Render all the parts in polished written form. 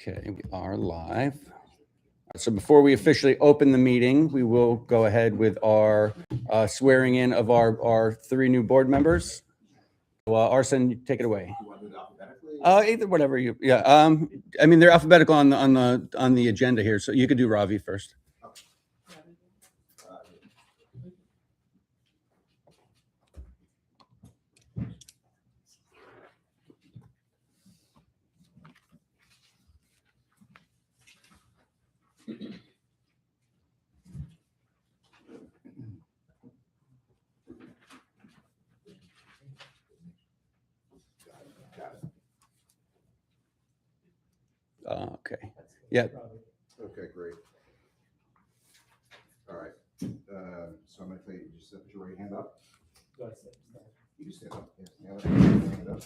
Okay, we are live. So before we officially open the meeting, we will go ahead with our swearing in of our three new board members. Well, Arsen, you take it away. You want to do it alphabetically? Either whatever you. Yeah. I mean they're alphabetical on the agenda here, so you could do Ravi first. Okay. Yeah. Okay, great. All right. So I'm going to tell you, just put your right hand up. You can stand up. Yeah, hand up.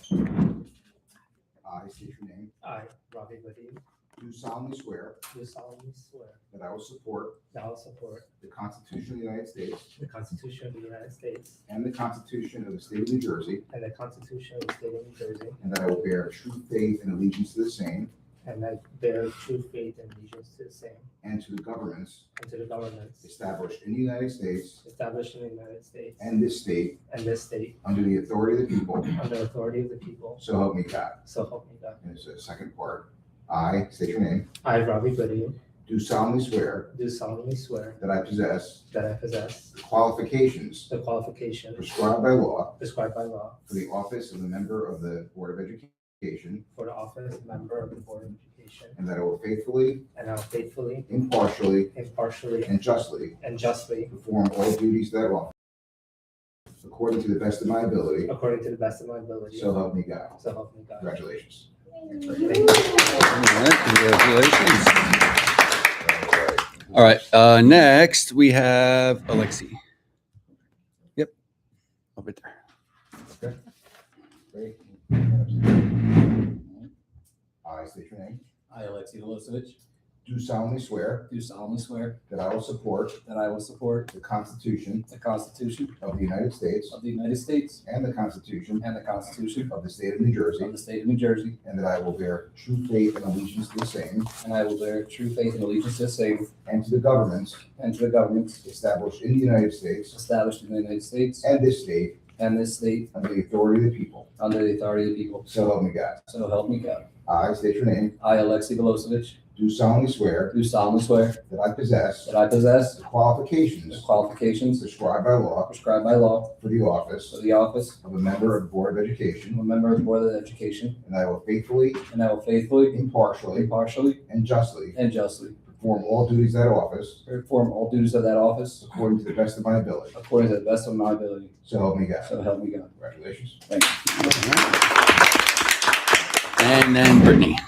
I state your name. I, Ravi Vadim, Do solemnly swear do solemnly swear that I will support that I will support the Constitution of the United States the Constitution of the United States and the Constitution of the State of New Jersey, and the Constitution of the State of New Jersey, and that I will bear true faith and allegiance to the same and that bear true faith and allegiance to the same, and to the governments and to the governments established in the United States established in the United States and this state and this state, under the authority of the people, under the authority of the people, so help me God. so help me God. And it's the second part. I state your name. I, Ravi Vadim, Do solemnly swear do solemnly swear that I possess that I possess the qualifications the qualifications prescribed by law prescribed by law for the office of a member of the Board of Education, for the office of member of the Board of Education, and that I will faithfully, and I will faithfully, impartially, impartially, and justly and justly, perform all duties thereof according to the best of my ability, according to the best of my ability, so help me God. so help me God. Congratulations. Thank you. All right, congratulations. All right. Next we have Alexi. Yep. Over there. Great. I state your name. I, Alexei Milosevic, Do solemnly swear do solemnly swear that I will support that I will support the Constitution the Constitution of the United States of the United States and the Constitution and the Constitution of the State of New Jersey, of the State of New Jersey, and that I will bear true faith and allegiance to the same and I will bear true faith and allegiance to the same and to the governments and to the governments established in the United States established in the United States and this state and this state under the authority of the people. under the authority of the people. So help me God. So help me God. I state your name. I, Alexei Milosevic, Do solemnly swear do solemnly swear that I possess that I possess the the qualifications qualifications prescribed by law prescribed by law for the office for the office of a member of the Board of of Education, a member of the Board of Education, and I will faithfully, and I will faithfully, impartially, impartially, and justly and justly perform all duties of that office perform all duties of that office according to the best of my ability. according to the best of my ability. So help me God. So help me God. Congratulations. Thank you. And then Brittany.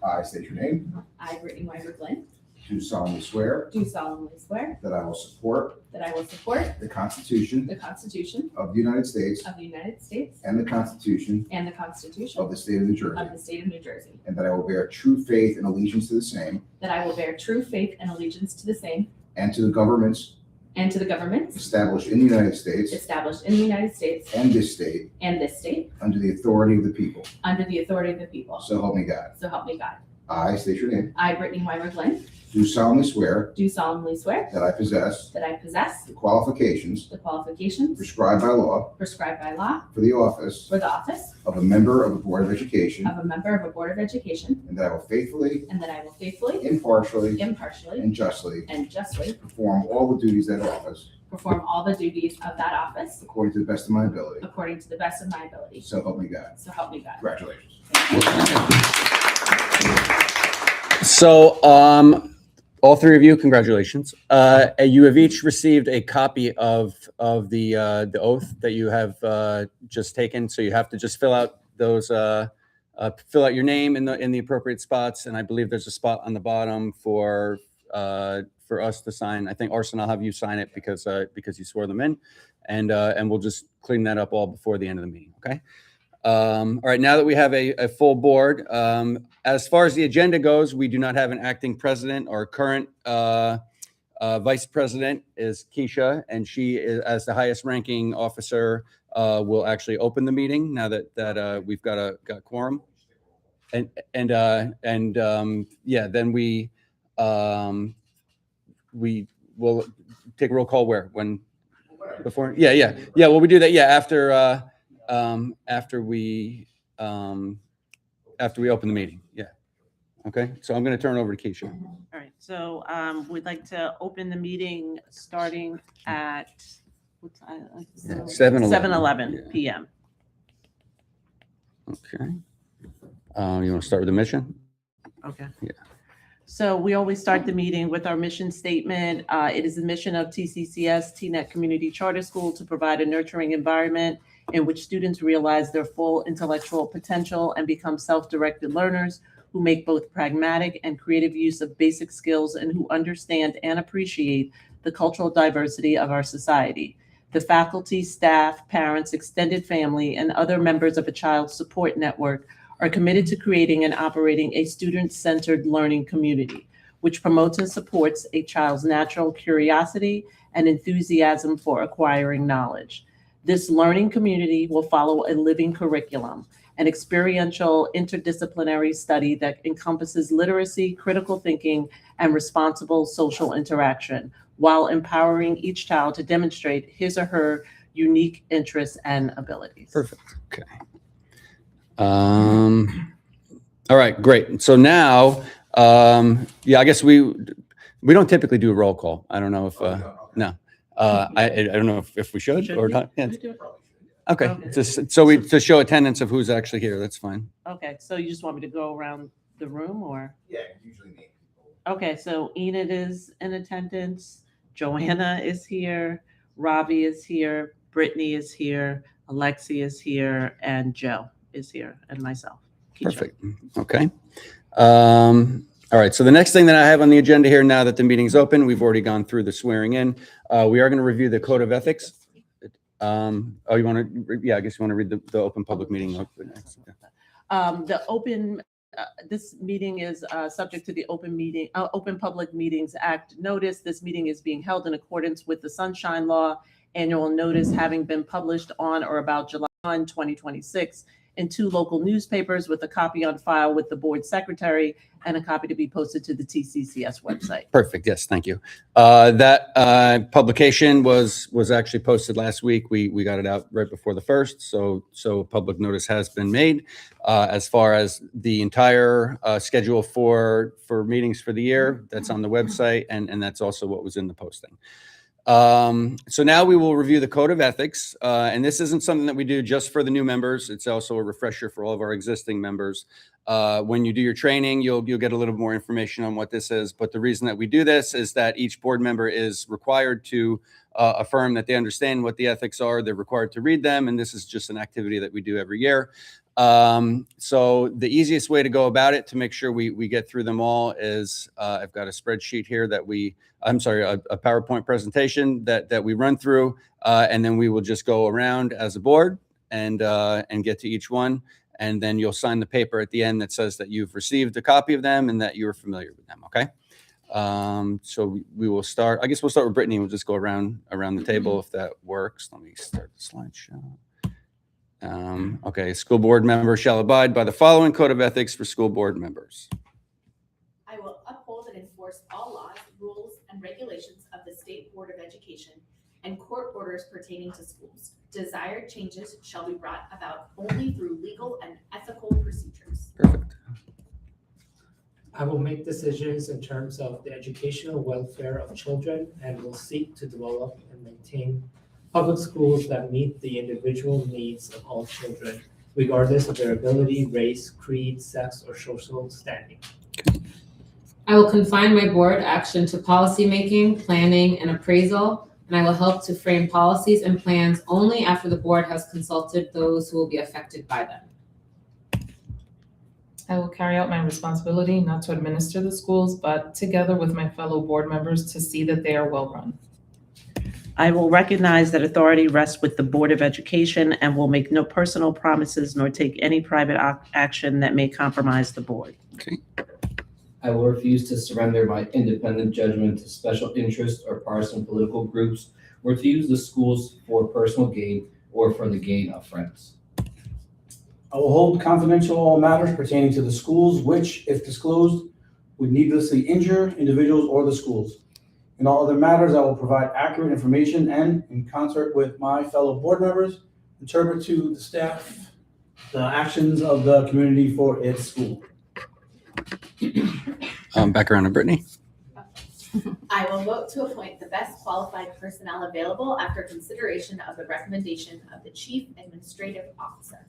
I state your name. I, Brittany Weimer Glenn, Do solemnly swear do solemnly swear that I will support that I will support the Constitution the Constitution of the United States of the United States and the Constitution and the Constitution of the State of New Jersey, of the State of New Jersey, and that I will bear true faith and allegiance to the same that I will bear true faith and allegiance to the same and to the governments and to the governments established in the United States established in the United States and this state and this state under the authority of the people. under the authority of the people. So help me God. So help me God. I state your name. I, Brittany Weimer Glenn, Do solemnly swear do solemnly swear that I possess that I possess the qualifications the qualifications prescribed by law prescribed by law for the office for the office of a member of the Board of Education, of a member of a Board of Education, and that I will faithfully, and that I will faithfully, impartially, impartially, and justly and justly perform all the duties of that office perform all the duties of that office according to the best of my ability. according to the best of my ability. So help me God. So help me God. Congratulations. So, all three of you, congratulations. You have each received a copy of the oath that you have just taken. So you have to just fill out those, fill out your name in the appropriate spots, and I believe there's a spot on the bottom for us to sign. I think Arsen, I'll have you sign it because you swore them in, and we'll just clean that up all before the end of the meeting. Okay. All right, now that we have a full board, as far as the agenda goes, we do not have an acting president or current Vice President is Keisha, and she is, as the highest ranking officer, will actually open the meeting now that we've got quorum. And then we will take a roll call when before. Yeah. Well, we do that. Yeah, after we open the meeting. Yeah. Okay. So I'm going to turn it over to Keisha. All right, so we'd like to open the meeting starting at what time? 7:11. 7:11 p.m. Okay. You want to start with the mission? Okay. Yeah. So we always start the meeting with our mission statement. It is the mission of TCCS, Teaneck Community Charter School, to provide a nurturing environment in which students realize their full intellectual potential and become self-directed learners who make both pragmatic and creative use of basic skills and who understand and appreciate the cultural diversity of our society. The faculty, staff, parents, extended family, and other members of a child support network are committed to creating and operating a student-centered learning community, which promotes and supports a child's natural curiosity and enthusiasm for acquiring knowledge. This learning community will follow a living curriculum, an experiential interdisciplinary study that encompasses literacy, critical thinking, and responsible social interaction, while empowering each child to demonstrate his or her unique interests and abilities. Perfect. Okay. All right, great. So now, I guess we don't typically do a roll call. I don't know if, no. I don't know if we should or not. Yeah. Okay, Okay. to show attendance of who's actually here, that's fine. Okay, so you just want me to go around the room or? Yeah, usually name people. Okay, so Enid is in attendance, Joanna is here, Ravi is here, Brittany is here, Alexi is here, and Joe is here, and myself. Keisha. Perfect. Okay. All right. So the next thing that I have on the agenda here, now that the meeting's open, we've already gone through the swearing in. We are going to review the code of ethics. You want to? Yeah, I guess you want to read the open public meeting. This meeting is subject to the Open Public Meetings Act notice. This meeting is being held in accordance with the Sunshine Law. Annual notice having been published on or about July 1, 2026 in 2 local newspapers, with a copy on file with the board secretary and a copy to be posted to the TCCS website. Perfect. Yes, thank you. That publication was actually posted last week. We got it out right before the 1st, so public notice has been made. As far as the entire schedule for meetings for the year, that's on the website, and that's also what was in the posting. So now we will review the code of ethics, and this isn't something that we do just for the new members. It's also a refresher for all of our existing members. When you do your training, you'll get a little more information on what this is. But the reason that we do this is that each board member is required to affirm that they understand what the ethics are. They're required to read them, and this is just an activity that we do every year. So the easiest way to go about it to make sure we get through them all is I've got a spreadsheet here that a PowerPoint presentation that we run through, and then we will just go around as a board and get to each one. And then you'll sign the paper at the end that says that you've received a copy of them and that you're familiar with them. Okay. So we will start. I guess we'll start with Brittany. We'll just go around the table if that works. Let me start the slideshow. Okay. School board members shall abide by the following code of ethics for school board members. I will uphold and enforce all laws, rules, and regulations of the State Board of Education and court orders pertaining to schools. Desired changes shall be brought about only through legal and ethical procedures. Perfect. I will make decisions in terms of the educational welfare of children and will seek to develop and maintain public schools that meet the individual needs of all children, regardless of their ability, race, creed, sex, or social standing. I will confine my board action to policymaking, planning, and appraisal, and I will help to frame policies and plans only after the board has consulted those who will be affected by them. I will carry out my responsibility not to administer the schools, but together with my fellow board members to see that they are well run. I will recognize that authority rests with the Board of Education and will make no personal promises nor take any private action that may compromise the board. Okay. I I will refuse to surrender my independent judgment to special interest or partisan political groups, or to use the schools for personal gain or for the gain of friends. I will hold confidential all matters pertaining to the schools which, if disclosed, would needlessly injure individuals or the schools. In all other matters, I will provide accurate information and, in concert with my fellow board members, interpret to the staff the actions of the community for its school. Back around to Brittany. I will vote to appoint the best qualified personnel available after consideration of the recommendation of the Chief Administrative Officer.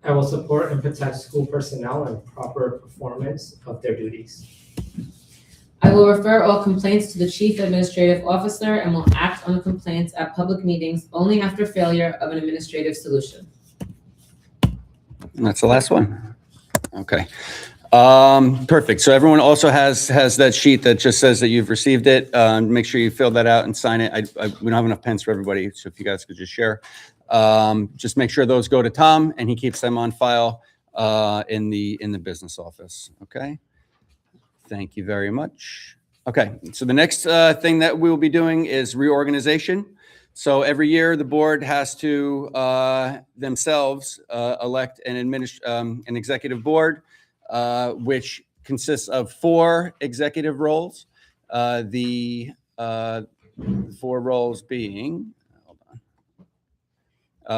I will support and protect school personnel and proper performance of their duties. I will refer all complaints to the Chief Administrative Officer and will act on complaints at public meetings only after failure of an administrative solution. And that's the last one. Okay. Perfect. So everyone also has that sheet that just says that you've received it. Make sure you fill that out and sign it. We don't have enough pens for everybody, so if you guys could just share. Just make sure those go to Tom, and he keeps them on file in the business office. Okay. Thank you very much. Okay. So the next thing that we will be doing is reorganization. So every year the board has to themselves elect an executive board, which consists of 4 executive roles. The 4 roles being,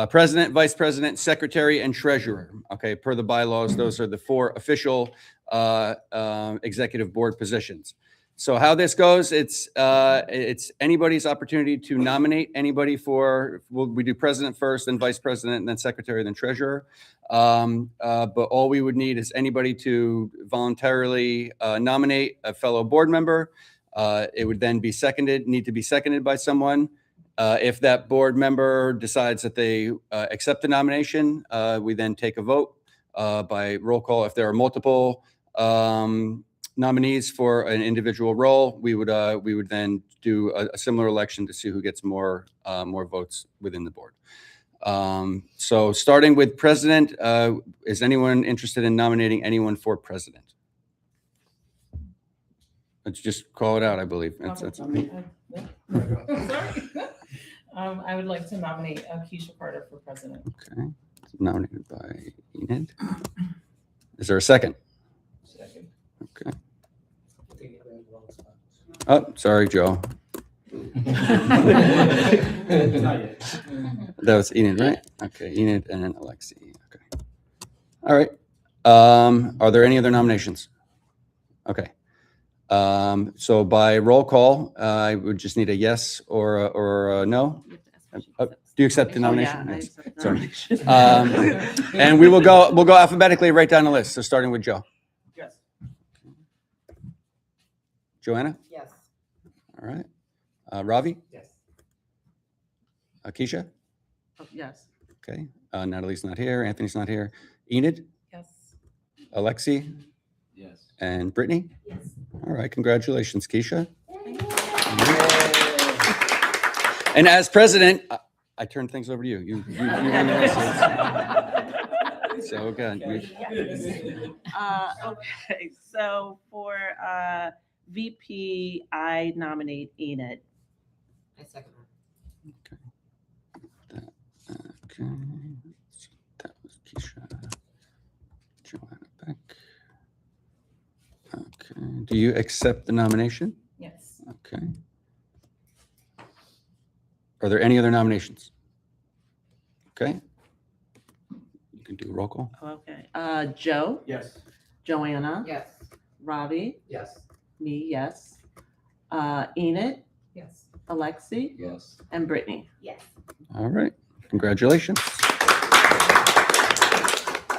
president, vice president, secretary, and treasurer. Okay, per the bylaws, those are the 4 official executive board positions. So how this goes, it's anybody's opportunity to nominate anybody for, we do president first, then vice president, and then secretary, then treasurer. But all we would need is anybody to voluntarily nominate a fellow board member. It would then be need to be seconded by someone. If that board member decides that they accept the nomination, we then take a vote by roll call. If there are multiple nominees for an individual role, we would then do a similar election to see who gets more votes within the board. So starting with president, is anyone interested in nominating anyone for president? Let's just call it out, I believe. I would like to nominate Keisha Carter for president. Okay, nominated by Enid. Is there a second? Second. Okay. Oh, sorry, Joe. That was Enid, right? Okay, Enid and then Alexi. Okay. All right. Are there any other nominations? Okay. So by roll call, I would just need a yes or a no. Do you accept the nomination? I Yes. accept the Sorry. nomination. And we'll go alphabetically right down the list. So starting with Joe. Yes. Joanna? Yes. All right. Ravi? Yes. Keisha? Oh, yes. Okay. Natalie's not here. Anthony's not here. Enid? Yes. Alexi? Yes. And Brittany? Yes. All right. Congratulations, Keisha. And as president, I turn things over to you. You run the rest. So good. Okay, so for VP, I nominate Enid. I second that. Okay. So that was Keisha. Joanna Beck. Okay. Do you accept the nomination? Yes. Okay. Are there any other nominations? Okay. You can do a roll call. Okay, Joe, Yes. Joanna, Yes. Ravi, Yes. me, yes. Enid, Yes. Alexi, Yes. and Brittany. Yes. All right. Congratulations.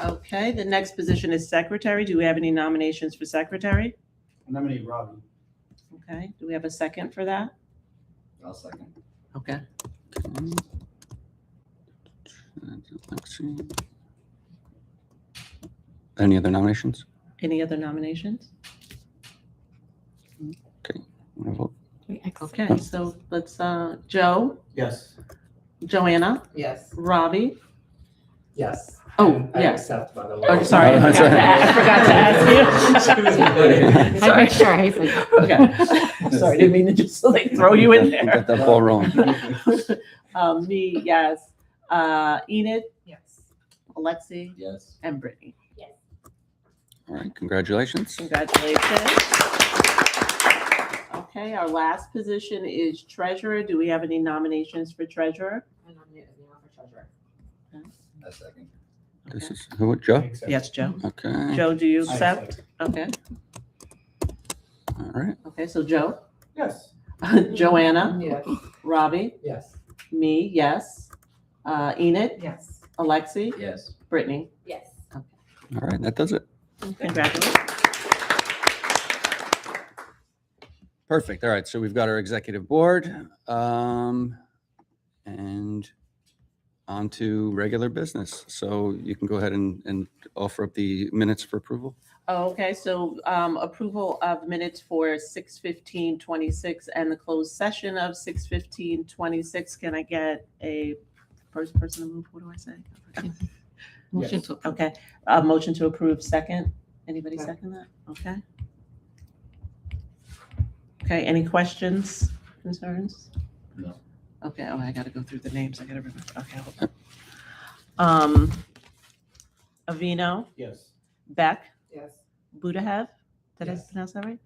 Okay, the next position is secretary. Do we have any nominations for secretary? I nominate Robbie. Okay, do we have a second for that? I'll second. Okay. Okay. Alexi. Any other nominations? Any other nominations? Wanna vote? Okay, so let's, Joe, Yes. Joanna, Yes. Ravi, Yes. Oh, And I yes. accept, by the way. Oh, sorry, Oh, I that's forgot to right. ask- I forgot to ask you. I make sure I forgot. Okay. Sorry, didn't mean to just like throw you in there. Get that ball rolling. Me, yes. Enid, Yes. Alexi, Yes. and Brittany. All right, congratulations. Congratulations. Okay, our last position is treasurer. Do we have any nominations for treasurer? I nominate Avion for treasurer. A second. This is who, Joe? Accept. Yes, Joe. Okay, Joe, do you I accept? Okay, all right. okay, so Joe, Yes. Joanna, Yes. Robbie, Yes. me, yes. Enid, Yes. Alexi, Yes. Brittany. Yes. All right, that does it. Congratulations. Perfect. All right, so we've got our executive board, and on to regular business. So you can go ahead and offer up the minutes for approval. Okay, so approval of minutes for 6:15:26 and the closed session of 6:15:26. Can I get a first person to move? What do I say? Motion to approve. Okay, a motion to approve second. Anybody Yeah. second that? Okay. Okay, any questions, concerns? No. Okay, oh, I gotta go through the names. I gotta remember. Okay. Hold on. Avino, Yes. Beck, Yes. Budahev, did I Yes. pronounce that right?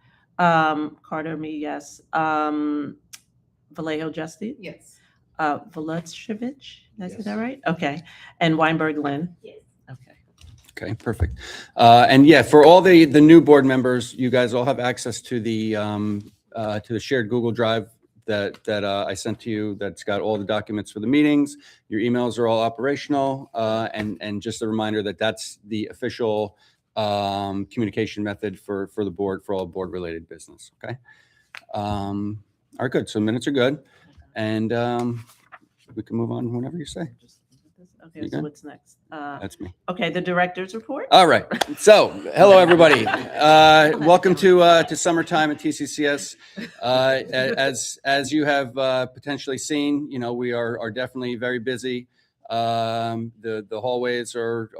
Carter, me, yes. Vallejo, Justin, Yes. Velishevich, did I say that Yes. right? Okay, and Weinberg, Lynn? Yes. Okay. Okay, perfect. And yeah, for all the new board members, you guys all have access to the shared Google Drive that I sent to you. That's got all the documents for the meetings. Your emails are all operational, and just a reminder that that's the official communication method for the board for all board related business. Okay. All right, good. So minutes are good, and we can move on whenever you say. Okay, You so good? what's next? That's me. Okay, the director's report? All right. So, hello, everybody. Welcome to summertime at TCCS. As you have potentially seen, you know, we are definitely very busy. The hallways are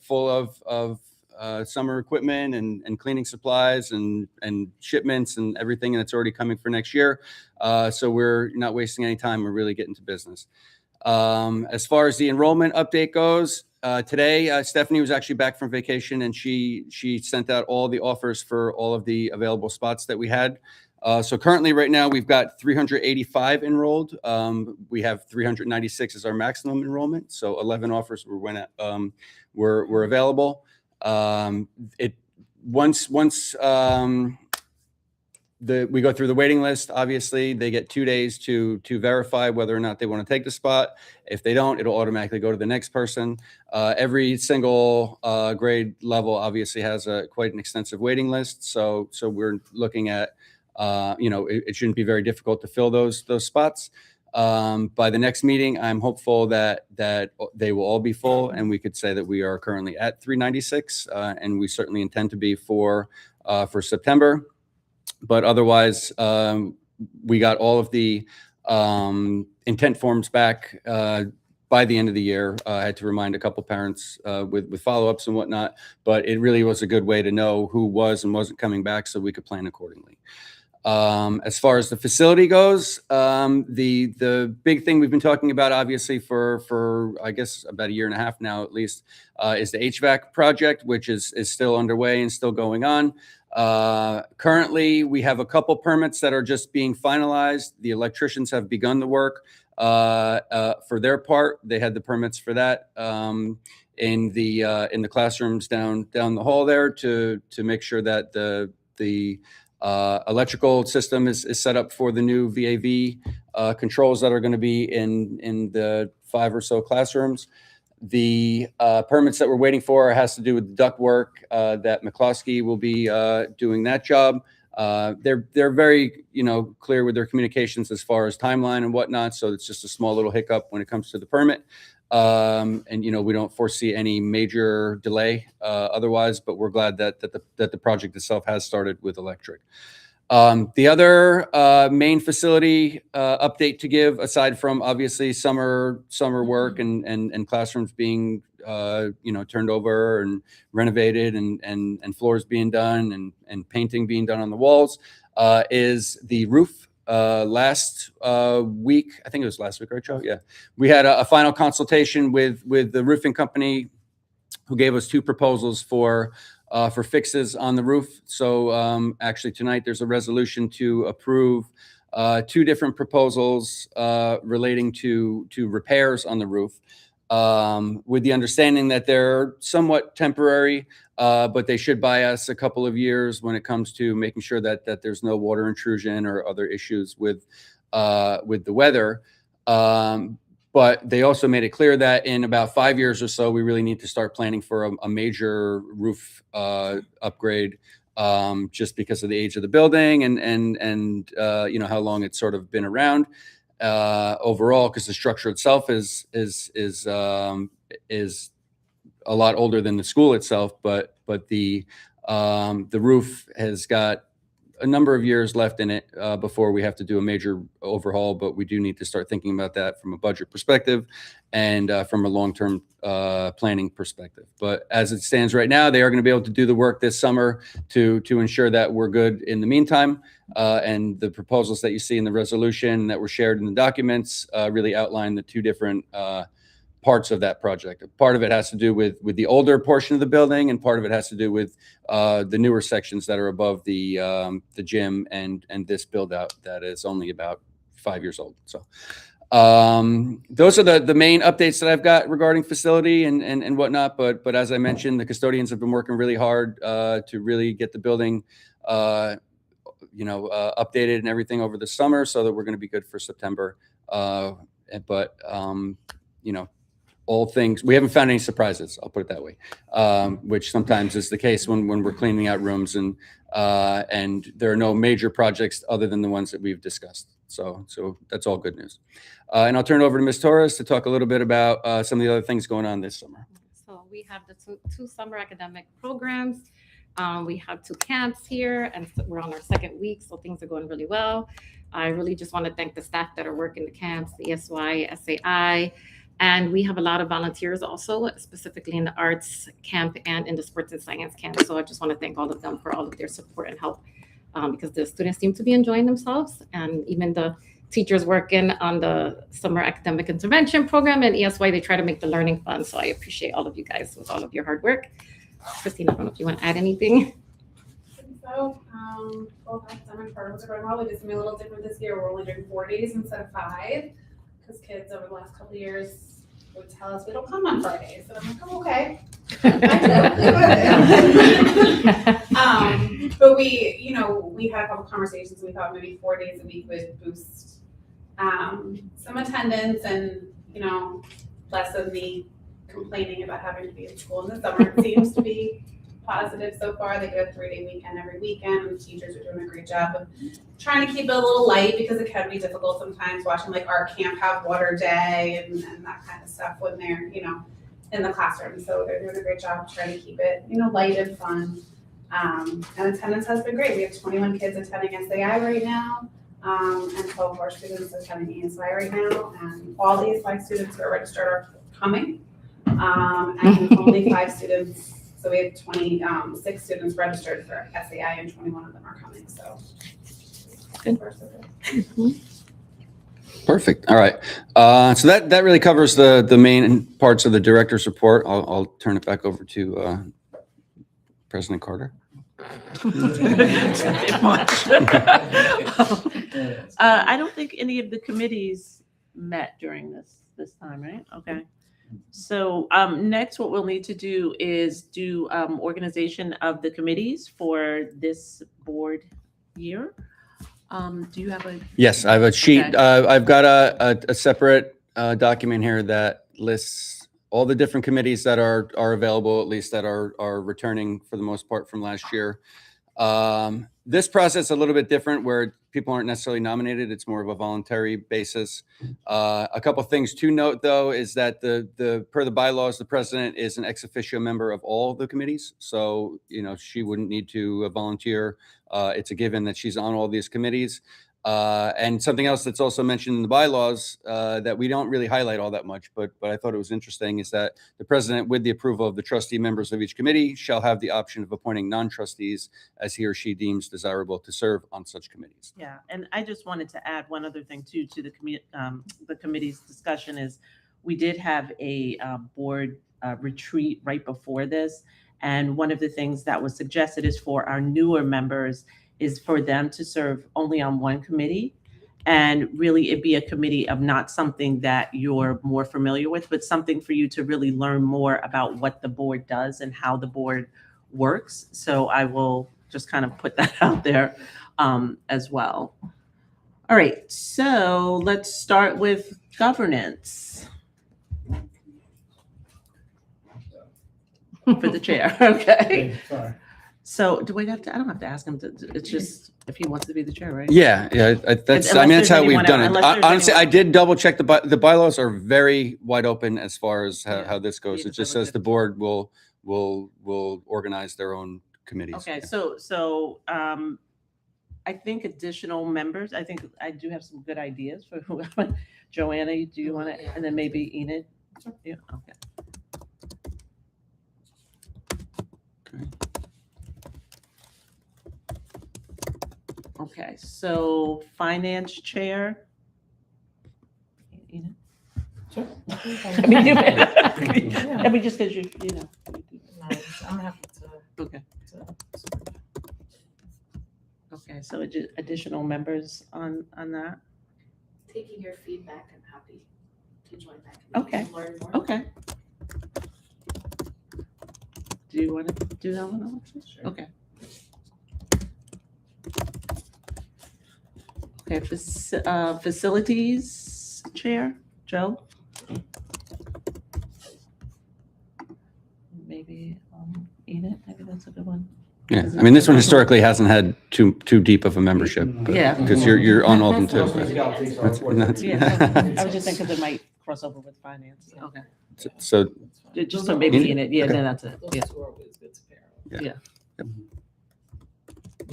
full of summer equipment and cleaning supplies and shipments and everything that's already coming for next year. So we're not wasting any time. We're really getting to business. As far as the enrollment update goes, today Stephanie was actually back from vacation and she sent out all the offers for all of the available spots that we had. So currently right now we've got 385 enrolled. We have 396 as our maximum enrollment. So 11 offers were available. We go through the waiting list. Obviously, they get 2 days to verify whether or not they want to take the spot. If they don't, it'll automatically go to the next person. Every single grade level obviously has quite an extensive waiting list. So we're looking at, it shouldn't be very difficult to fill those spots. By the next meeting, I'm hopeful that they will all be full, and we could say that we are currently at 396, and we certainly intend to be for September. But otherwise, we got all of the intent forms back by the end of the year. I had to remind a couple parents with follow-ups and whatnot, but it really was a good way to know who was and wasn't coming back so we could plan accordingly. As far as the facility goes, the big thing we've been talking about, obviously, for I guess about a year and a half now at least, is the HVAC project, which is still underway and still going on. Currently, we have a couple permits that are just being finalized. The electricians have begun the work for their part. They had the permits for that in the classrooms down the hall there to make sure that the electrical system is set up for the new VAV controls that are going to be in the 5 or so classrooms. The permits that we're waiting for has to do with duct work that McCloskey will be doing that job. They're very clear with their communications as far as timeline and whatnot. So it's just a small little hiccup when it comes to the permit. And we don't foresee any major delay otherwise, but we're glad that the project itself has started with electric. The other main facility update to give, aside from obviously summer work and classrooms being turned over and renovated and floors being done and painting being done on the walls, is the roof. Last week, I think it was last week, right, Joe? Yeah, we had a final consultation with the roofing company, who gave us 2 proposals for fixes on the roof. So actually tonight there's a resolution to approve 2 different proposals relating to repairs on the roof, with the understanding that they're somewhat temporary, but they should buy us a couple of years when it comes to making sure that there's no water intrusion or other issues with the weather. But they also made it clear that in about 5 years or so, we really need to start planning for a major roof upgrade, just because of the age of the building and how long it's sort of been around overall, because the structure itself is a lot older than the school itself, but the roof has got a number of years left in it before we have to do a major overhaul, but we do need to start thinking about that from a budget perspective and from a long-term planning perspective. But as it stands right now, they are going to be able to do the work this summer to ensure that we're good in the meantime. And the proposals that you see in the resolution that were shared in the documents really outline the 2 different parts of that project. Part of it has to do with the older portion of the building, and part of it has to do with the newer sections that are above the gym and this build out that is only about 5 years old. So those are the main updates that I've got regarding facility and whatnot. But as I mentioned, the custodians have been working really hard to really get the building updated and everything over the summer, so that we're going to be good for September. All things, we haven't found any surprises, I'll put it that way, which sometimes is the case when we're cleaning out rooms, and there are no major projects other than the ones that we've discussed. So that's all good news. And I'll turn it over to Ms. Torres to talk a little bit about some of the other things going on this summer. So we have the two summer academic programs. We have 2 camps here, and we're on our 2nd week, so things are going really well. I really just want to thank the staff that are working the camps, the ESY, SAI. And we have a lot of volunteers also, specifically in the arts camp and in the sports and science camp. So I just want to thank all of them for all of their support and help, because the students seem to be enjoying themselves. And even the teachers working on the summer academic intervention program and ESY, they try to make the learning fun. So I appreciate all of you guys with all of your hard work. Christine, I don't know if you want to add anything. So, both academic programs are going well. We did something a little different this year. We're only doing 4 days instead of 5. Because kids over the last couple of years would tell us we don't come on Fridays. So I'm like, oh, okay. But we had a couple conversations. We thought maybe 4 days a week would boost some attendance and, less of me complaining about having to be in school in the summer. It seems to be positive so far. They get a 3-day weekend every weekend, and the teachers are doing a great job of trying to keep it a little light, because it can be difficult sometimes watching like art camp have water day and that kind of stuff when they're in the classroom. So they're doing a great job trying to keep it light and fun, and attendance has been great. We have 21 kids attending SAI right now, and 12 of our students attending ESY right now, and all the ESY students who are registered are coming, and only 5 students. So we have 26 students registered for SAI, and 21 of them are coming. So good. Perfect. All right. So that really covers the main parts of the director's report. I'll turn it back over to President Carter. I don't think any of the committees met during this time, right? Okay. So next, what we'll need to do is do organization of the committees for this board year. Do you have a? Yes, I have a sheet. Okay. I've got a separate document here that lists all the different committees that are available, at least that are returning for the most part from last year. This process is a little bit different where people aren't necessarily nominated. It's more of a voluntary basis. A couple things to note, though, is that per the bylaws, the president is an ex officio member of all the committees. So, she wouldn't need to volunteer. It's a given that she's on all these committees. And something else that's also mentioned in the bylaws that we don't really highlight all that much, but I thought it was interesting, is that the president, with the approval of the trustee members of each committee, shall have the option of appointing non-trustees as he or she deems desirable to serve on such committees. Yeah, and I just wanted to add one other thing too to the committee's discussion is we did have a board retreat right before this, and one of the things that was suggested is for our newer members is for them to serve only on one committee, and really it be a committee of not something that you're more familiar with, but something for you to really learn more about what the board does and how the board works. So I will just kind of put that out there as well. All right, so let's start with governance. For the chair, okay. Sorry. So do we have to, I don't have to ask him it's just if he wants to be the chair, right? Yeah, that's how we've done it. Honestly, I did double check the bylaws are very wide open as far as how this goes. It just says the board will organize their own committees. Okay, so I think additional members, I think I do have some good ideas for whoever. Joanna, do you want to, and then maybe Enid? Yeah, okay. Okay, so finance chair. Enid? Sure. I mean, just because you know. Nice. I'm happy to. Okay. Okay, so additional members on that? Taking your feedback, I'm happy to join that. Okay. And learn more. Okay. Do you want to do that one, Alexis? Sure. Okay. Okay, facilities chair, Joe? Maybe Enid, maybe that's a good one. Yeah, I mean, this one historically hasn't had too deep of a membership. Yeah. Because you're on all of them too. Yeah, I was just thinking it might cross over with finance. Okay. So, Just so maybe Enid, yeah, Okay. then that's it, yeah. Those two are always good to pair up.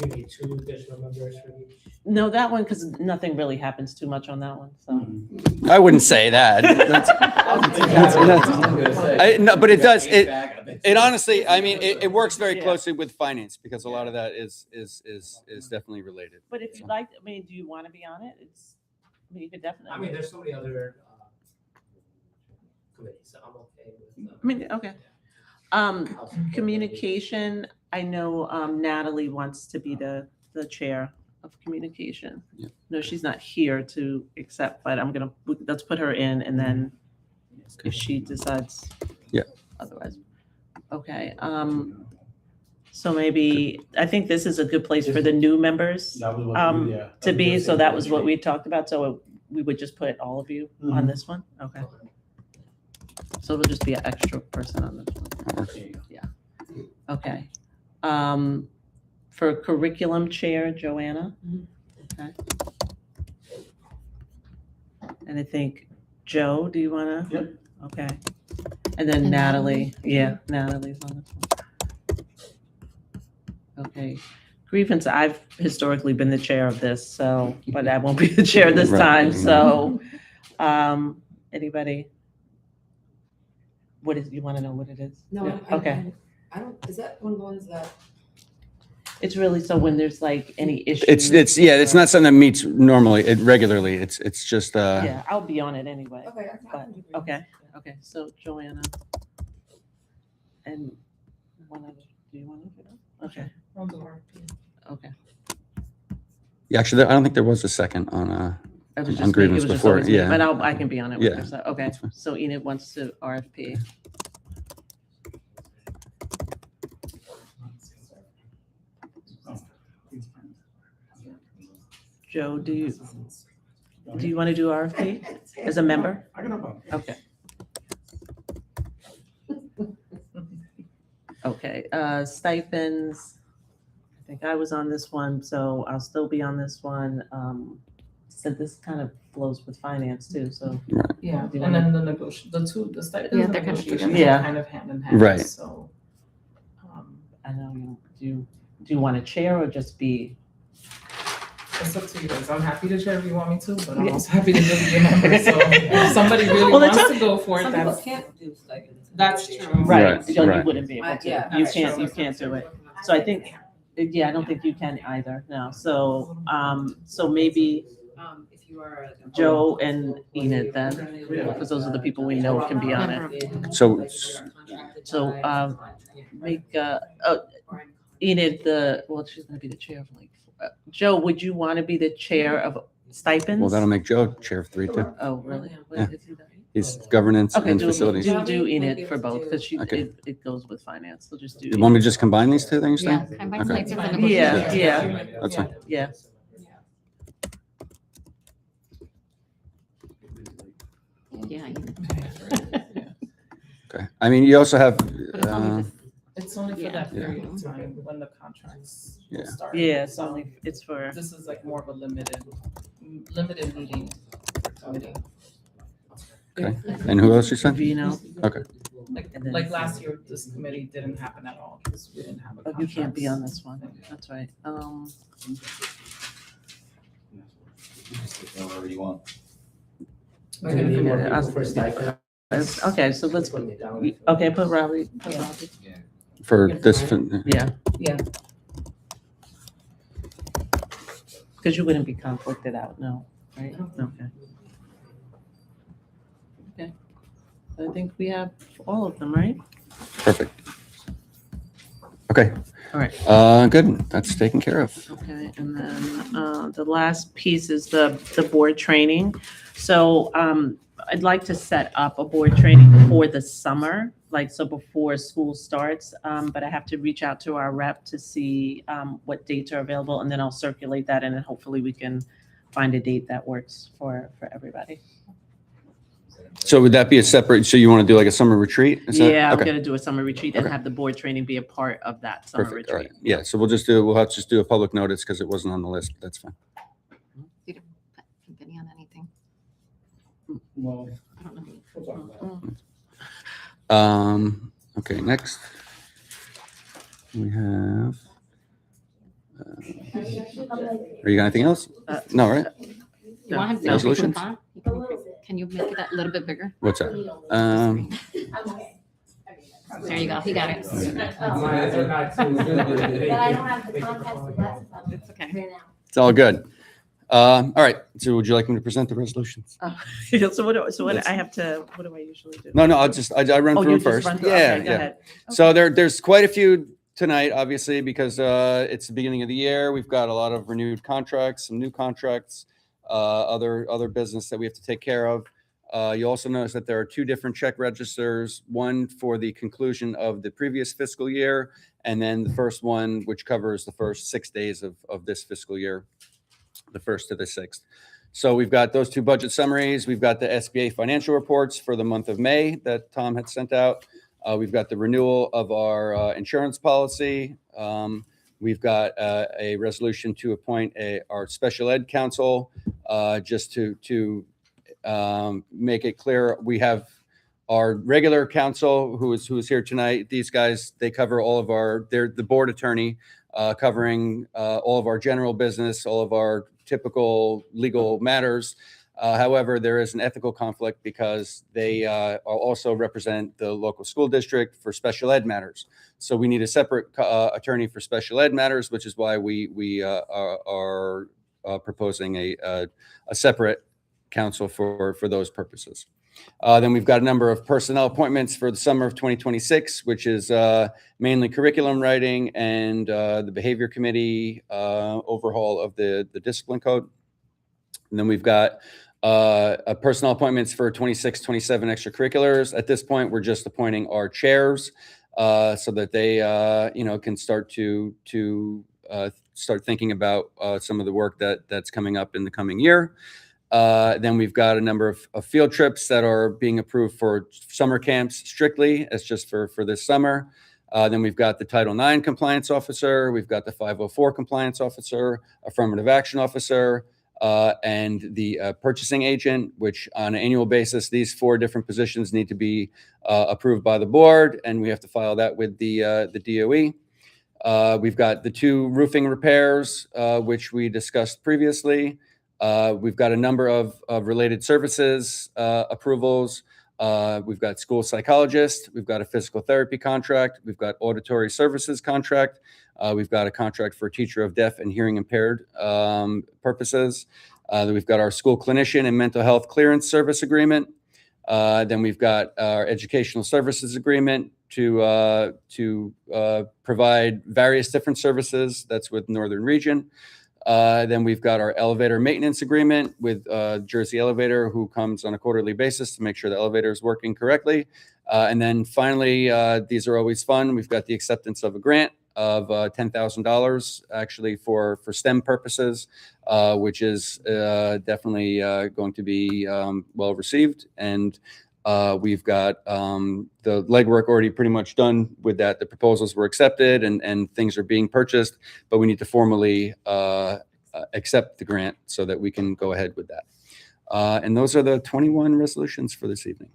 You need 2 additional members for each. No, that one, because nothing really happens too much on that one, so. I wouldn't say that. No, but it does. It honestly, I mean, it works very Yeah. closely with finance because a lot of that is definitely related. But if you'd like, I mean, do you want to be on it? I mean, you could definitely. I mean, there's so many other committees, so I'm okay with. I mean, okay. Communication, I know Natalie wants to be the chair of communication. Yeah. No, she's not here to accept, but let's put her in, and then if she decides. Yeah. Otherwise. Okay, so maybe, I think this is a good place for the new members That was what, yeah. to be, so that was what we talked about, so we would just put all of you on this one, okay? So it'll just be an extra person on this one. Yeah. Okay. For curriculum chair, Joanna. Okay. And I think, Joe, do you want to? Yep. Okay. And then Natalie. Yeah, Natalie's on this one. Okay. Grievance, I've historically been the chair of this, so, but I won't be the chair this Right. time, so, anybody? What is, you want to know what it is? No, Yeah, I- okay. I don't, is that one of the ones that? It's really so when there's like any issue. It's not something that meets normally, regularly. It's just, Yeah, I'll be on it anyway. Okay, I But, can do it. okay, so Joanna. And one other, do you want to do that? Okay, I'll do RFP. okay. yeah, actually, I don't think there was a second on, It was On just me, it grievance was just before, always me, yeah. But I can be on it with Yeah, her, so, okay. that's fine. So Enid wants to RFP. Joe, do you want to do RFP as a member? I can help out. Okay. Okay, stipends, I think I was on this one, so I'll still be on this one. So this kind of flows with finance too, so. Yeah, Do you and wanna- then the stipends Yeah, and they're kind of negotiations together. are Yeah. kind of hand in hand, Right. so. I know do you want to chair or just be? It's up to you guys. I'm happy to chair if you want me to, but I'm also happy to just be a member. So if somebody really Well, it's wants to go for it, Some people that's, can't do stipends. that's true. Right, So right. you wouldn't be able to. Yeah, You that's can't, true. you can't do it. So I think, yeah, I don't think you can either, no. So, so maybe If you are. Joe and Enid then, because those are the people we know can be on it. So- So, make, Enid well, she's gonna be the chair of like, Joe, would you want to be the chair of stipends? Well, that'll make Joe chair of 3 too. Oh, really? Yeah. Is he that? He's governance Okay, and do facilities. Enid for both, because Okay. it goes with finance, so just do. You want me to just combine these two things Yeah, then? combine Okay. stipends and Yeah, negotiations. yeah, That's fine. yeah. Yeah. Okay. I mean, you also have, But it's only this- It's only for Yeah. that period of time when the contracts will Yeah. start. Yeah, it's only, it's for, This is like more of a limited meeting committee. okay. And who else you said? Vino. Okay. And then- Like last year, this committee didn't happen at all because we didn't have a Oh, contract. you can't be on this one, that's right. Whatever you want. Okay, so let's, Put me down. okay, put Robbie, For this, yeah. Yeah. Because you wouldn't be conflicted out, no, right? Okay. Okay. I think we have all of them, right? perfect. Okay. All right. Good. That's taken care of. Okay, and then the last piece is the board training. So I'd like to set up a board training for the summer, like so before school starts. But I have to reach out to our rep to see what dates are available, and then I'll circulate that, and then hopefully we can find a date that works for everybody. So would that be a separate, so you want to do like a summer retreat? Is that- Yeah, I'm okay. gonna do a summer retreat and Okay. have the board training be a part of that summer Perfect. All right. retreat. Yeah. So we'll have to just do a public notice because it wasn't on the list. But that's fine. You didn't put Vinny on anything. Well, I don't know. we'll talk about it. Okay. Next, we have. Are you got anything else? No, right? You want him to Resolutions? Can you make it a little bit bigger? What's that? There you go. He got it. It's okay. It's all good. All right. So would you like me to present the resolutions? So what I have to, what do I usually do? No, I run Oh, through you them just first. run through, Yeah, okay, go yeah. ahead. So there's quite a few tonight, obviously, because it's the beginning of the year. We've got a lot of renewed contracts, some new contracts, other business that we have to take care of. You also notice that there are 2 different check registers, one for the conclusion of the previous fiscal year, and then the first one, which covers the first 6 days of this fiscal year, the 1st to the 6th. So we've got those 2 budget summaries. We've got the SBA financial reports for the month of May that Tom had sent out. We've got the renewal of our insurance policy. We've got a resolution to appoint our special ed council, just to make it clear. We have our regular council who is here tonight. These guys, they cover all of they're the board attorney, covering all of our general business, all of our typical legal matters. However, there is an ethical conflict because they also represent the local school district for special ed matters. So we need a separate attorney for special ed matters, which is why we are proposing a separate council for those purposes. Then we've got a number of personnel appointments for the summer of 2026, which is mainly curriculum writing and the behavior committee overhaul of the discipline code. And then we've got personnel appointments for 26, 27 extracurriculars. At this point, we're just appointing our chairs so that they, can start to start thinking about some of the work that's coming up in the coming year. Then we've got a number of field trips that are being approved for summer camps strictly as just for this summer. Then we've got the Title IX compliance officer, we've got the 504 compliance officer, affirmative action officer, and the purchasing agent, which on an annual basis, these 4 different positions need to be approved by the board, and we have to file that with the DOE. We've got the 2 roofing repairs, which we discussed previously. We've got a number of related services approvals. We've got school psychologist. We've got a physical therapy contract. We've got auditory services contract. We've got a contract for teacher of deaf and hearing impaired purposes. Then we've got our school clinician and mental health clearance service agreement. Then we've got our educational services agreement to provide various different services. That's with Northern Region. Then we've got our elevator maintenance agreement with Jersey Elevator, who comes on a quarterly basis to make sure the elevator is working correctly. And then finally, these are always fun. We've got the acceptance of a grant of $10,000 actually for STEM purposes, which is definitely going to be well received. And we've got the legwork already pretty much done with that. The proposals were accepted and things are being purchased, but we need to formally accept the grant so that we can go ahead with that. And those are the 21 resolutions for this evening.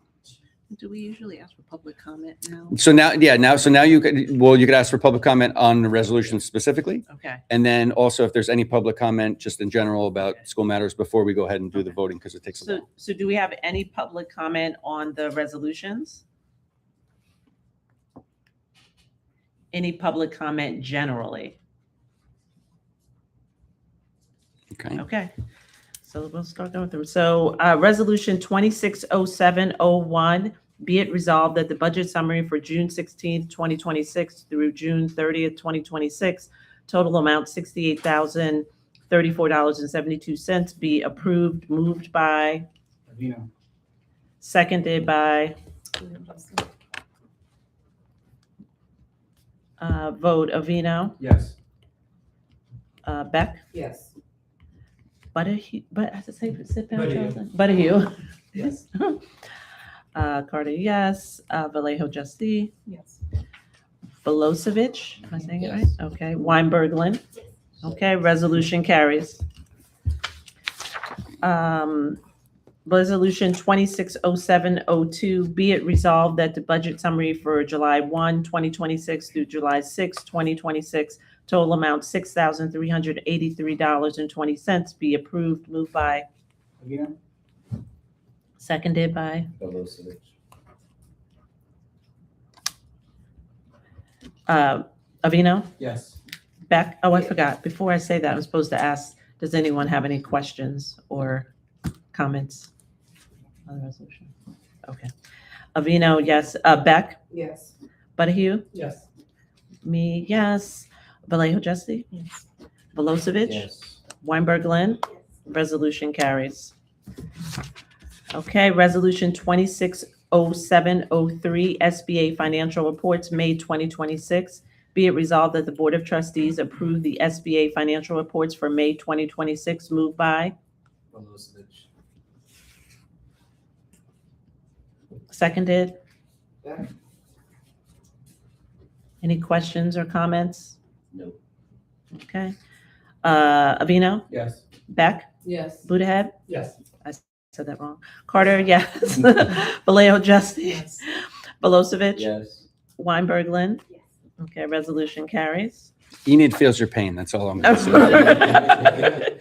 Do we usually ask for public comment now? So now you could ask for public comment on the resolution specifically. Okay. And then also if there's any public comment just in general about school matters before we go ahead and do the voting, because it takes a while. So do we have any public comment on the resolutions? Any public comment generally? Okay. Okay. So we'll start going through. So resolution 260701, be it resolved that the budget summary for June 16th, 2026 through June 30th, 2026, total amount $68,034.72 be approved, moved by, Avino. seconded by, vote Avino, Yes. Beck, Yes. but as I say, sit down, Budahue. Charles. Budahue. Yes. Carter, yes. Vallejo Justine. Yes. Velosevich, am I saying it right? Okay. Weinberg-Lin. Okay, resolution carries. Resolution 260702, be it resolved that the budget summary for July 1, 2026 through July 6, 2026, total amount $6,383.20 be approved, moved by, Avino. seconded by, Velocevich. Avino, Yes. Beck. Oh, I forgot. Before I say that, I'm supposed to ask, does anyone have any questions or comments on the resolution? Okay. Avino, yes. Beck, Yes. Budahue, Yes. me, yes. Vallejo Justine, Yes. Velosevich, Yes. Weinberg-Lin, resolution carries. Okay, resolution 260703, SBA financial reports, May 2026. Be it resolved that the Board of Trustees approve the SBA financial reports for May 2026, moved by, Velocevich. seconded. Beck. Any questions or comments? No. Okay. Avino, Yes. Beck, Yes. Budahead, Yes. said that wrong. Carter, yes. Vallejo Justine, Yes. Velosevich, Yes. Weinberg-Lin. Yes. Okay, resolution carries. Enid feels your pain. That's all I'm going to say.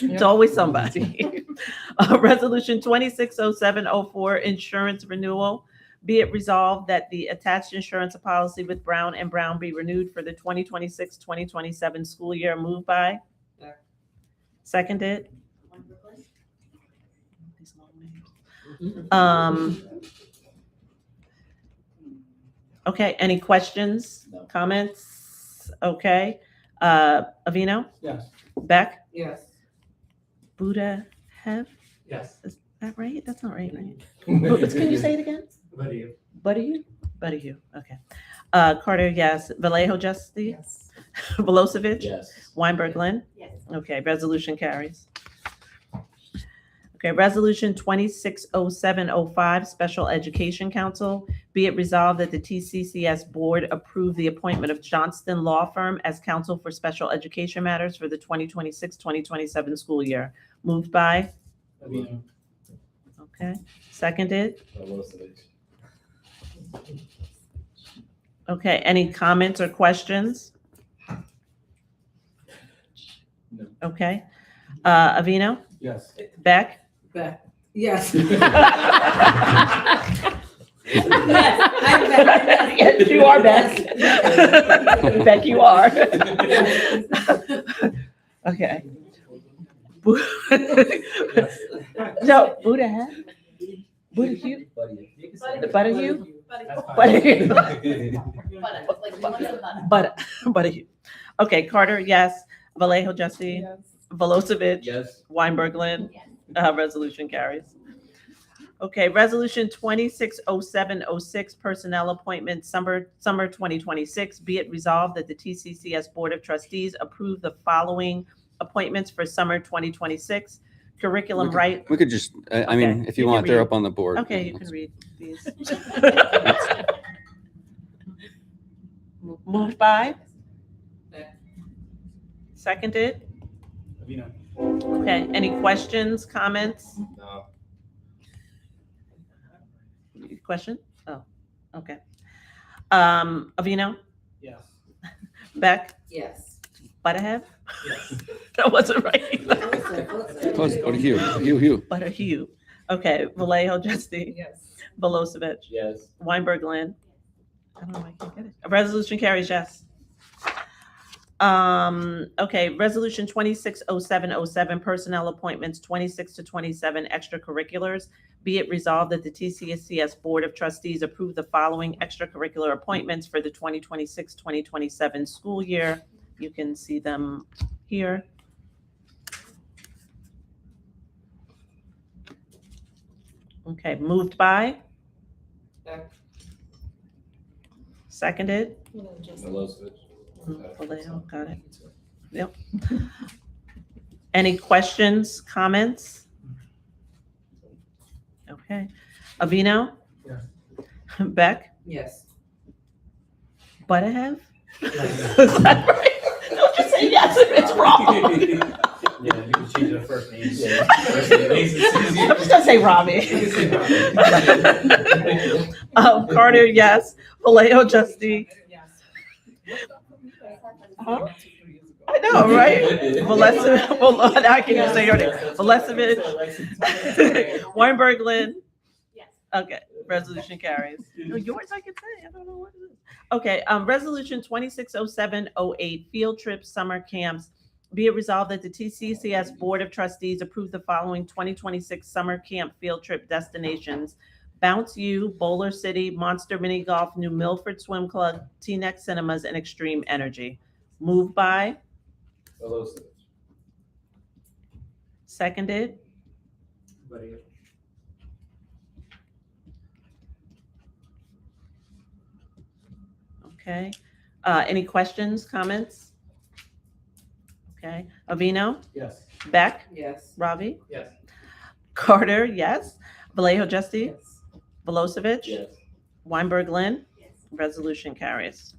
It's always somebody. Resolution 260704, insurance renewal. Be it resolved that the attached insurance policy with Brown & Brown be renewed for the 2026-2027 school year, moved by, Beck. seconded. Mhm. Okay, any questions, No. comments? Okay. Avino, Yes. Beck, Yes. Budahev, Yes. is that right? That's not right, right? Can you say it again? Budahue. Budahue, okay. Carter, yes. Vallejo Justine, Yes. Velosevich, Yes. Weinberg-Lin. Yes. Okay, resolution carries. Okay, Resolution 260705, Special Education Council. Be it resolved that the TCCS Board approve the appointment of Johnston Law Firm as counsel for special education matters for the 2026-2027 school year. Moved by? Avino. Okay, seconded? Okay, any comments or questions? No. Okay. Avino? Yes. Beck? Back. Yes. Yes, you are Beck. Beck, you are. Okay. No, Buddha head? Buddha Hugh? Butter Hugh? Butter Hugh. Butter Hugh. Okay, Carter, yes. Vallejo, Jesse. Velosevich. Yes. Weinberg, Lynn. Resolution carries. Okay, Resolution 260706, Personnel Appointment, Summer 2026. Be it resolved that the TCCS Board of Trustees approve the following appointments for summer 2026. Curriculum right. We could just, I mean, Okay, if you you can want, they're read. up on the board. Okay, you can read these. Moved by? Seconded? Avino. Okay, any questions, comments? No. Question? Oh, okay. Avino? Yes. Beck? Yes. Butterhead? Yes. That wasn't right. Close, go to Hugh. Hugh. Butterhue. Okay, Vallejo, Justy. Yes. Velosevich. Yes. Weinberg, Lynn. I don't know why I can't get it. A resolution carries, yes. Okay, Resolution 260707, Personnel Appointments 26 to 27, Extracurriculars. Be it resolved that the TCCS Board of Trustees approve the following extracurricular appointments for the 2026-2027 school year. You can see them here. Okay, moved by? Beck. Seconded? Milosevic. Vallejo, got it. Yep. Any questions, comments? Okay. Avino? Yes. Beck? Yes. Butterhead? Is that right? Don't just say yes if it's wrong. Yeah, you can change the first name. I'm just gonna say Robbie. Carter, yes. Vallejo, Justy. Huh? I know, right? Velosevich, well, I can just say your name. Velosevich. Weinberg, Lynn. Yes. Okay, resolution carries. No, yours I can say, I don't know what it is. Okay, Resolution 260708, Field Trips, Summer Camps. Be it resolved that the TCCS Board of Trustees approve the following 2026 summer camp field trip destinations: Bounce U, Bowler City, Monster Mini Golf, New Milford Swim Club, Teaneck Cinemas, and Extreme Energy. Moved by? Milosevic. Seconded? Okay. Any questions, comments? Okay. Avino? Yes. Beck? Yes. Ravi? Yes. Carter, yes. Vallejo, Justy? Yes. Velosevich? Yes. Weinberg, Lynn? Yes. Resolution carries.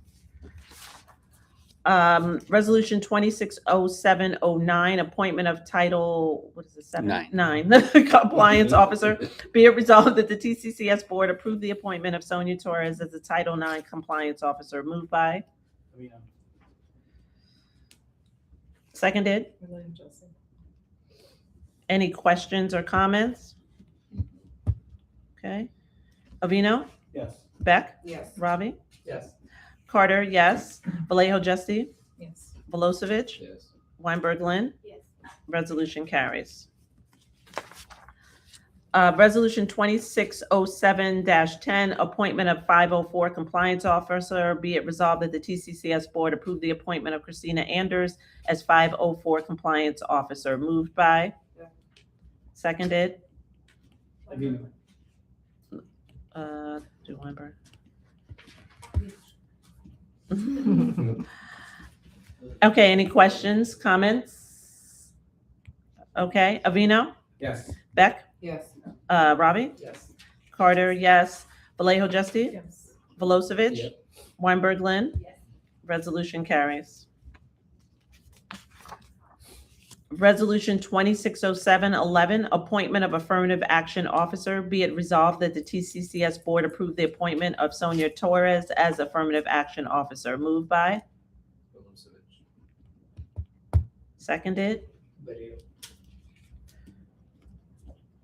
Resolution 260709, appointment of Title, what is it, 7? Nine. 9, Compliance Officer. Be it resolved that the TCCS Board approve the appointment of Sonia Torres as the Title IX Compliance Officer. Moved by? Avino. Seconded? Any questions or comments? Okay. Avino? Yes. Beck? Yes. Ravi? Yes. Carter, yes. Vallejo, Justy? Yes. Velosevich? Yes. Weinberg, Lynn? Yes. Resolution carries. Resolution 2607-10, appointment of 504 compliance officer. Be it resolved that the TCCS Board approve the appointment of Christina Anders as 504 compliance officer. Moved by? Seconded? Avino. Do Weinberg. Okay, any questions, comments? Okay, Avino? Yes. Beck, Yes. Ravi, Yes. Carter, yes. Vallejo Justy, Yes. Velosevich, Yep. Weinberg Lynn, Yes. resolution carries. Resolution 260711, appointment of affirmative action officer. Be it resolved that the TCCS board approve the appointment of Sonia Torres as affirmative action officer. Moved by, seconded. Video.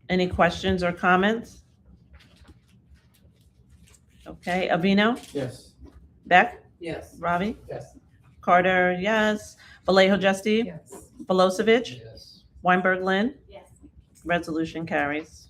Any questions or comments? Okay, Avino, Yes. Beck, Yes. Ravi, Yes. Carter, yes. Vallejo Justy, Yes. Velosevich, Yes. Weinberg Lynn, Yes. resolution carries.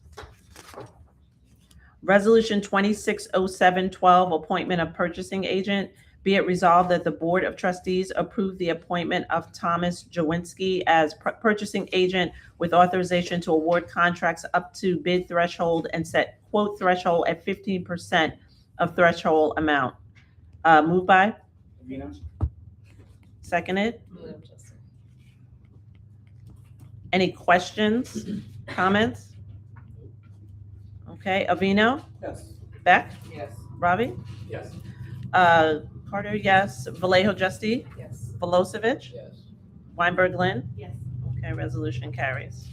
Resolution 260712, appointment of purchasing agent. Be it resolved that the Board of Trustees approve the appointment of Thomas Jawinski as purchasing agent with authorization to award contracts up to bid threshold and set quote threshold at 15% of threshold amount. Moved by, Avino? seconded. William Jesse. Any questions, comments? Okay, Avino, Yes. Beck, Yes. Ravi, Yes. Carter, yes. Vallejo Justy, Yes. Velosevich, Yes. Weinberg Lynn. Yes. Okay, resolution carries.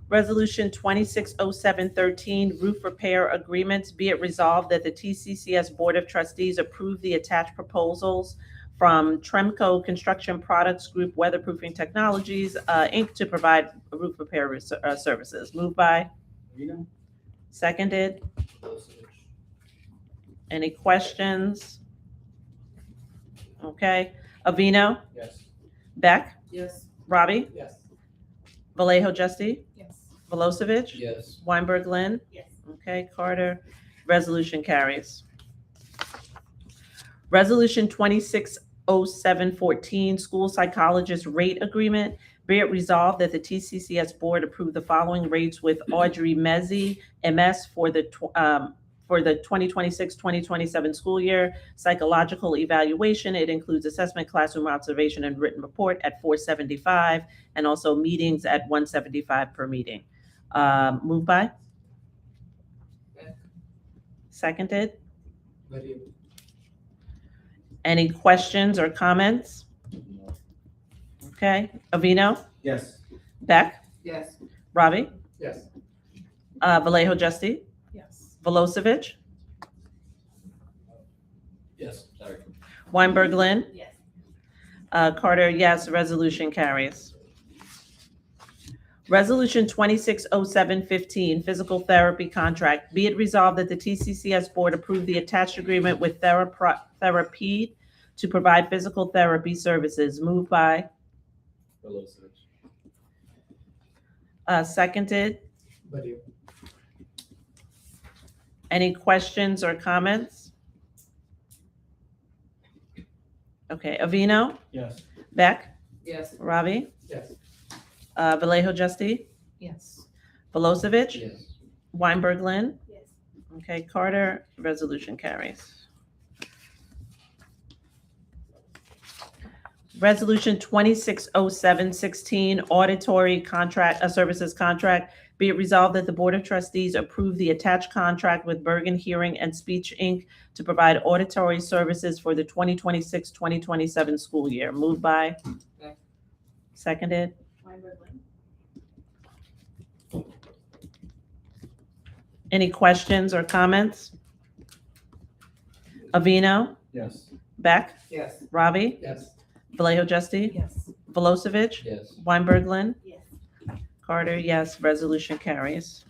Resolution 260713, roof repair agreements. Be it resolved that the TCCS Board of Trustees approve the attached proposals from Tremco Construction Products Group Weatherproofing Technologies, Inc. to provide roof repair services. Moved by, Avino? seconded. Any questions? Okay, Avino, Yes. Beck, Yes. Ravi, Yes. Vallejo Justy, Yes. Velosevich, Yes. Weinberg Lynn. Yes. Okay, Carter, resolution carries. Resolution 260714, school psychologist rate agreement. Be it resolved that the TCCS board approve the following rates with Audrey Mezzi, MS, for the 2026-2027 school year. Psychological evaluation, it includes assessment, classroom observation, and written report at $475, and also meetings at $175 per meeting. Moved by? Seconded. Video. Any questions or comments? Okay, Avino, Yes. Beck, Yes. Ravi, Yes. Vallejo Justy, Yes. Velosevich, Yes. Sorry. Weinberg Lynn, Yes. Carter, yes, resolution carries. Resolution 260715, physical therapy contract. Be it resolved that the TCCS board approve the attached agreement with Therapede to provide physical therapy services. Moved by, seconded. Video. Any questions or comments? Okay, Avino, Yes. Beck, Yes. Ravi, Yes. Vallejo Justy, Yes. Velosevich, Yes. Weinberg Lynn. Yes. Okay, Carter, resolution carries. Resolution 260716, auditory contract, services contract. Be it resolved that the Board of Trustees approve the attached contract with Bergen Hearing and Speech, Inc. to provide auditory services for the 2026-2027 school year. Moved by? Beck. Weinberg Seconded. Lynn. Any questions or comments? Avino, Yes. Beck, Yes. Ravi, Yes. Vallejo Justy, Yes. Velosevich, Yes. Weinberg Lynn. Yes. Carter, yes, resolution carries.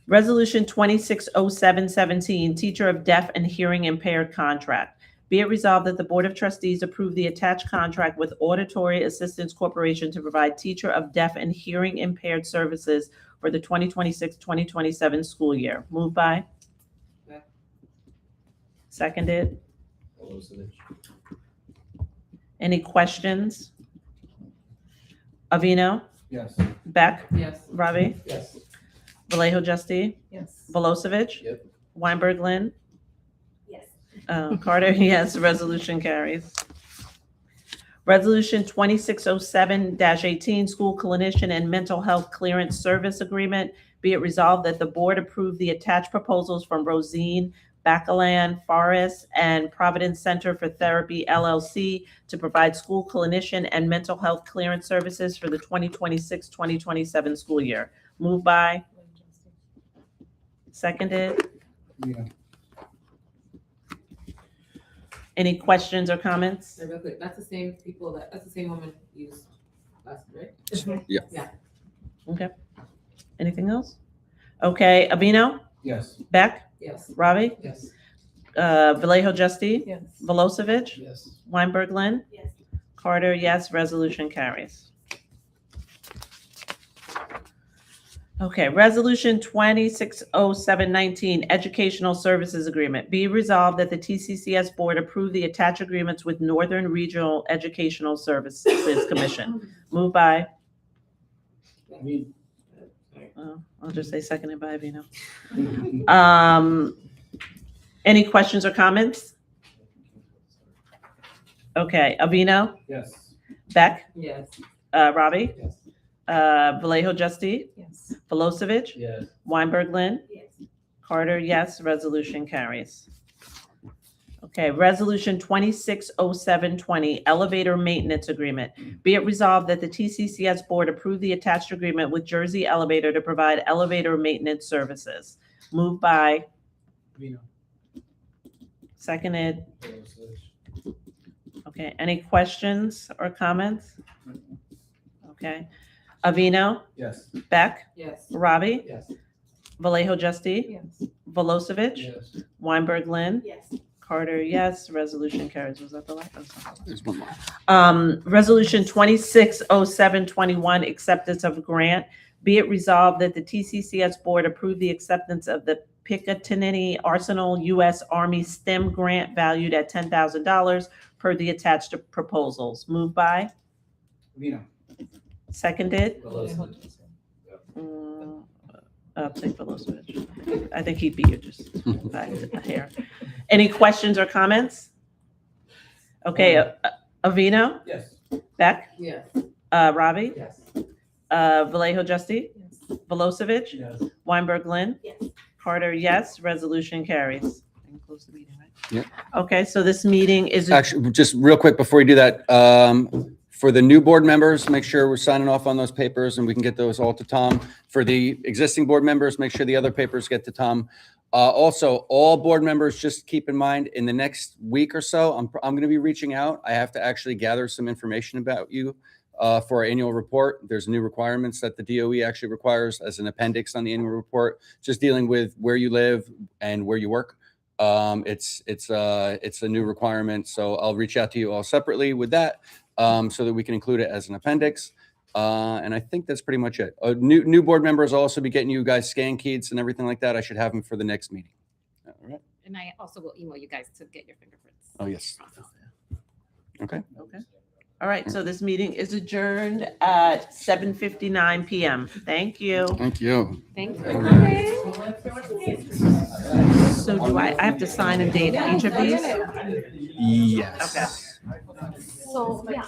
Resolution 260717, teacher of deaf and hearing impaired contract. Be it resolved that the Board of Trustees approve the attached contract with Auditory Assistance Corporation to provide teacher of deaf and hearing impaired services for the 2026-2027 school year. Moved by? Beck. Seconded. Any questions? Avino, Yes. Beck, Yes. Ravi, Yes. Vallejo Justy, Yes. Velosevich, Yep. Weinberg Lynn. Yes. Carter, yes, resolution carries. Resolution 2607-18, School Clinician and Mental Health Clearance Service Agreement. Be it resolved that the board approve the attached proposals from Rosine, Bacalan, Forest, and Providence Center for Therapy LLC to provide school clinician and mental health clearance services for the 2026-2027 school year. Moved by, seconded. Yeah. Any questions or comments? Real quick, that's the same people that's the same woman used last, right? Anything else? Okay, Avino, Yes. Beck, Yes. Ravi, Yes. Vallejo Justy, Yes. Velosevich, Yes. Weinberg Lynn, Yes. Carter, yes, resolution carries. Okay, resolution 260719, Educational Services Agreement. Be resolved that the TCCS Board approve the attached agreements with Northern Regional Educational Services Commission. Moved by, I'll just say seconded by Avino. Any questions or comments? Okay, Avino, Yes. Beck, Yes. Ravi, Yes. Vallejo Justy, Yes. Velosevich, Yes. Weinberg Lynn, Yes. Carter, yes, resolution carries. Okay, resolution 260720, Elevator Maintenance Agreement. Be it resolved that the TCCS Board approve the attached agreement with Jersey Elevator to provide elevator maintenance services. Moved by, Vino. seconded. Okay, any questions or comments? Okay, Avino, Yes. Beck, Yes. Ravi, Yes. Vallejo Justy, Yes. Velosevich, Yes. Weinberg Lynn, Yes. Carter, yes, resolution carries. Was that the last? Oh, sorry. There's one more. Resolution 260721, acceptance of grant. Be it resolved that the TCCS Board approve the acceptance of the Picatinny Arsenal U.S. Army STEM grant valued at $10,000 per the attached proposals. Moved by, Vino. seconded. Take Velosevich. I think he beat you just by a hair. Any questions or comments? Okay, Avino, Yes. Beck, Yes. Ravi, Yes. Vallejo Justy, Yes. Velosevich, Yes. Weinberg Lynn, Yes. Carter, yes, resolution carries. I can close the meeting, right? Yeah. Okay, so this meeting is, Actually, just real quick before we do that, for the new board members, make sure we're signing off on those papers and we can get those all to Tom. For the existing board members, make sure the other papers get to Tom. Also, all board members, just keep in mind, in the next week or so, I'm going to be reaching out. I have to actually gather some information about you for our annual report. There's new requirements that the DOE actually requires as an appendix on the annual report, just dealing with where you live and where you work. It's a new requirement, so I'll reach out to you all separately with that, so that we can include it as an appendix. And I think that's pretty much it. New board members will also be getting you guys scan keys and everything like that. I should have them for the next meeting. All right. And I also will email you guys to get your fingerprints. Oh, yes. Okay. okay. All right, so this meeting is adjourned at 7:59 p.m. Thank you. Thank you. Thanks for All coming. So do I have to sign and date each of these? Yes. Okay. So, yeah.